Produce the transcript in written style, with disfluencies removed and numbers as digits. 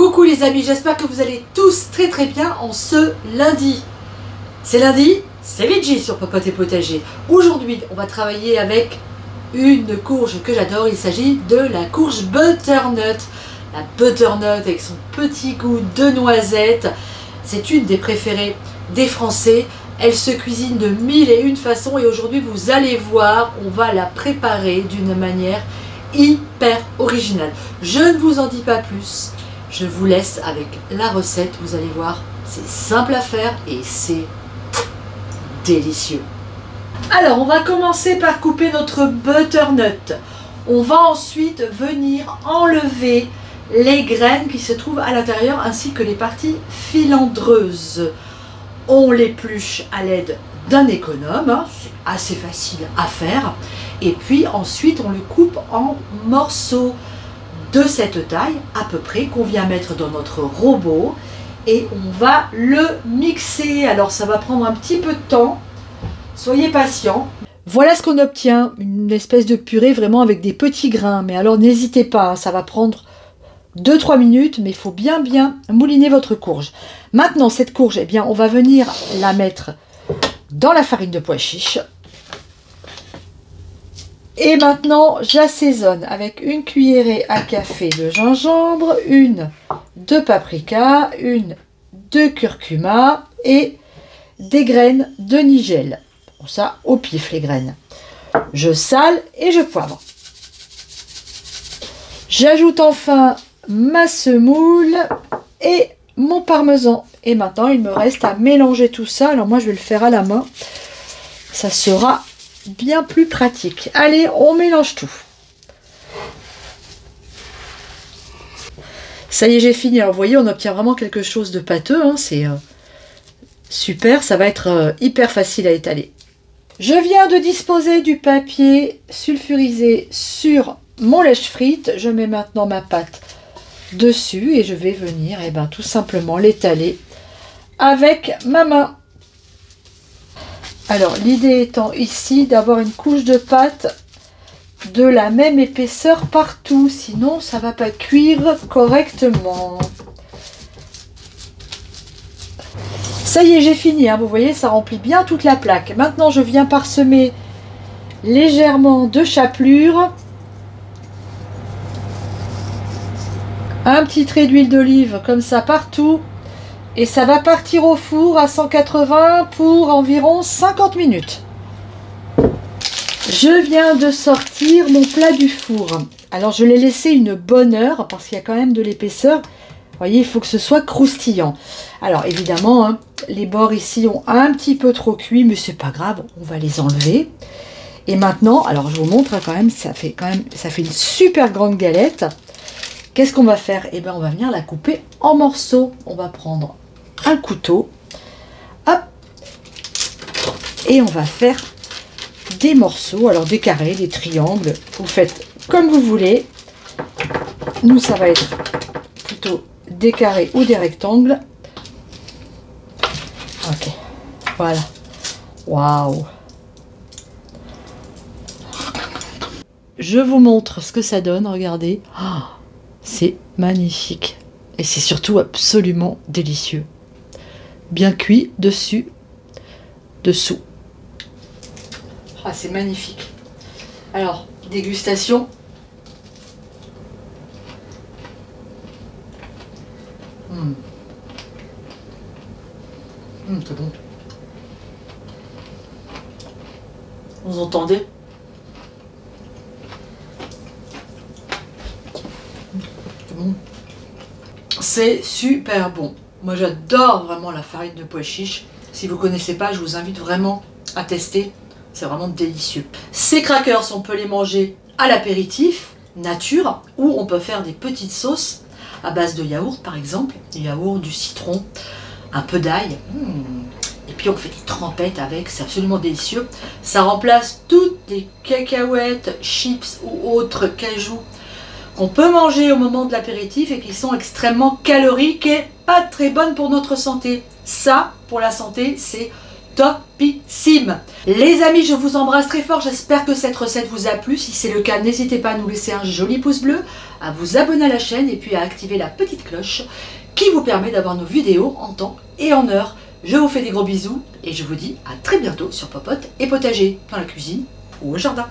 Coucou les amis, j'espère que vous allez tous très bien en ce lundi. C'est lundi, c'est Veggie sur Popote et Potager. Aujourd'hui, on va travailler avec une courge que j'adore. Il s'agit de la courge butternut. La butternut avec son petit goût de noisette. C'est une des préférées des Français. Elle se cuisine de 1001 façons et aujourd'hui, vous allez voir, on va la préparer d'une manière hyper originale. Je ne vous en dis pas plus. Je vous laisse avec la recette, vous allez voir, c'est simple à faire et c'est délicieux. Alors, on va commencer par couper notre butternut. On va ensuite venir enlever les graines qui se trouvent à l'intérieur ainsi que les parties filandreuses. On l'épluche à l'aide d'un économe, hein, c'est assez facile à faire. Et puis ensuite, on le coupe en morceaux de cette taille à peu près qu'on vient mettre dans notre robot et on va le mixer. Alors ça va prendre un petit peu de temps, soyez patients. Voilà ce qu'on obtient, une espèce de purée vraiment avec des petits grains, mais alors n'hésitez pas, hein, ça va prendre 2-3 minutes, mais il faut bien mouliner votre courge. Maintenant cette courge, eh bien, on va venir la mettre dans la farine de pois chiche. Et maintenant, j'assaisonne avec une cuillerée à café de gingembre, une de paprika, une de curcuma et des graines de nigel. Bon, ça, au pif, les graines. Je sale et je poivre. J'ajoute enfin ma semoule et mon parmesan. Et maintenant, il me reste à mélanger tout ça. Alors moi, je vais le faire à la main. Ça sera bien plus pratique. Allez, on mélange tout. Ça y est, j'ai fini. Alors, vous voyez, on obtient vraiment quelque chose de pâteux. Hein. C'est super. Ça va être hyper facile à étaler. Je viens de disposer du papier sulfurisé sur mon lèche-frite. Je mets maintenant ma pâte dessus et je vais venir tout simplement l'étaler avec ma main. Alors, l'idée étant ici d'avoir une couche de pâte de la même épaisseur partout, sinon ça ne va pas cuire correctement. Ça y est, j'ai fini, hein, vous voyez, ça remplit bien toute la plaque. Maintenant, je viens parsemer légèrement de chapelure. Un petit trait d'huile d'olive comme ça partout. Et ça va partir au four à 180 pour environ 50 minutes. Je viens de sortir mon plat du four. Alors je l'ai laissé une bonne heure parce qu'il y a quand même de l'épaisseur. Vous voyez, il faut que ce soit croustillant. Alors évidemment, hein, les bords ici ont un petit peu trop cuit, mais c'est pas grave, on va les enlever. Et maintenant, alors je vous montre hein, ça fait une super grande galette. Qu'est-ce qu'on va faire? Eh bien, on va venir la couper en morceaux. On va prendre un couteau, hop, et on va faire des morceaux, alors des carrés, des triangles, vous faites comme vous voulez. Nous, ça va être plutôt des carrés ou des rectangles. Ok, voilà, waouh. Je vous montre ce que ça donne, regardez, oh, c'est magnifique et c'est surtout absolument délicieux. Bien cuit dessus, dessous. Ah, c'est magnifique. Alors, dégustation. C'est bon. Vous entendez? C'est bon. C'est super bon. Moi j'adore vraiment la farine de pois chiche. Si vous ne connaissez pas, je vous invite vraiment à tester. C'est vraiment délicieux. Ces crackers, on peut les manger à l'apéritif, nature, ou on peut faire des petites sauces à base de yaourt par exemple. Du yaourt, du citron, un peu d'ail. Et puis on fait des trempettes avec, c'est absolument délicieux. Ça remplace toutes les cacahuètes, chips ou autres cajous qu'on peut manger au moment de l'apéritif et qui sont extrêmement caloriques et pas très bonnes pour notre santé. Ça, pour la santé, c'est topissime. Les amis, je vous embrasse très fort, j'espère que cette recette vous a plu. Si c'est le cas, n'hésitez pas à nous laisser un joli pouce bleu, à vous abonner à la chaîne et puis à activer la petite cloche qui vous permet d'avoir nos vidéos en temps et en heure. Je vous fais des gros bisous et je vous dis à très bientôt sur Popote et Potager, dans la cuisine ou au jardin.